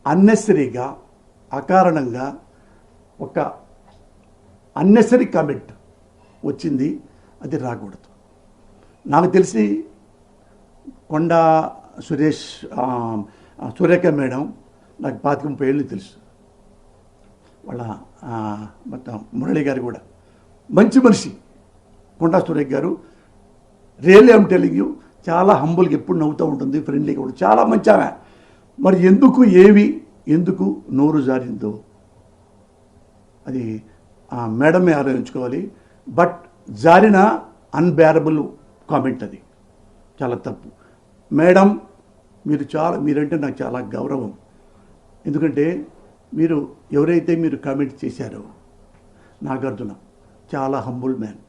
అన్నెసరీగా అకారణంగా ఒక unnecessary comment వచ్చింది, అది రాకూడదు. నాకు తెలిసి కొండా సురేష్ సురేఖ మేడం నాకు 25-30 ఏళ్ళు తెలుసు. వాళ్ళ మొత్తం మురళి గారు కూడా మంచి మనిషి. కొండా సురేఖ గారు రియల్లీ ఐమ్ టెల్లింగ్ యూ, చాలా హంబుల్గా ఎప్పుడు నవ్వుతూ ఉంటుంది, ఫ్రెండ్లీగా ఉంటుంది, చాలా మంచి ఆమె. మరి ఎందుకు నోరు జారిందో అది మేడమే ఆలోచించుకోవాలి. బట్ జారిన అన్బేరబుల్ కామెంట్, అది చాలా తప్పు. మేడం మీరంటే నాకు చాలా గౌరవం. ఎందుకంటే ఎవరైతే మీరు కామెంట్ చేశారో నాగార్జున చాలా హంబుల్ మ్యాన్,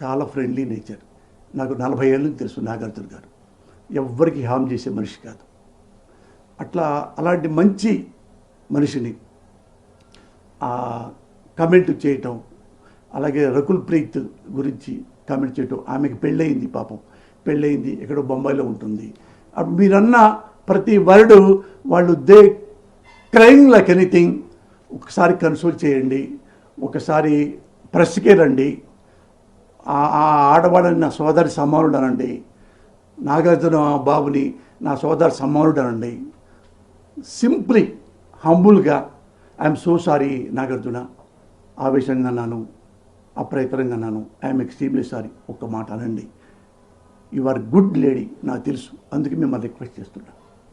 చాలా ఫ్రెండ్లీ నేచర్. నాకు 40 ఏళ్ళ నుంచి తెలుసు నాగార్జున గారు. ఎవ్వరికి హామ్ చేసే మనిషి కాదు. అలాంటి మంచి మనిషిని కమెంట్ చేయటం, అలాగే రకుల్ ప్రీత్ గురించి కామెంట్ చేయటం. ఆమెకి పెళ్ళయింది, పాపం పెళ్ళయింది, ఎక్కడో బొంబాయిలో ఉంటుంది. మీరన్న ప్రతి వర్డు వాళ్ళు క్రైమ్ లైక్ ఎనీథింగ్. ఒకసారి కన్సోల్ చేయండి, ఒకసారి ప్రెస్కే రండి. ఆ ఆడవాళ్ళని నా సోదరి సమానుడు అనండి, నాగార్జున బాబుని నా సోదరి సమానుడు అనండి. సింప్లీ హంబుల్గా ఐఎమ్ సో సారీ నాగార్జున, ఆవేశంగా అన్నాను, అప్రయత్నంగా అన్నాను, ఐఎమ్ ఎక్స్ట్రీమ్లీ సారీ. ఒక్క మాట అనండి. యు ఆర్ గుడ్ లేడీ, నాకు తెలుసు, అందుకే మిమ్మల్ని రిక్వెస్ట్ చేస్తున్నాను.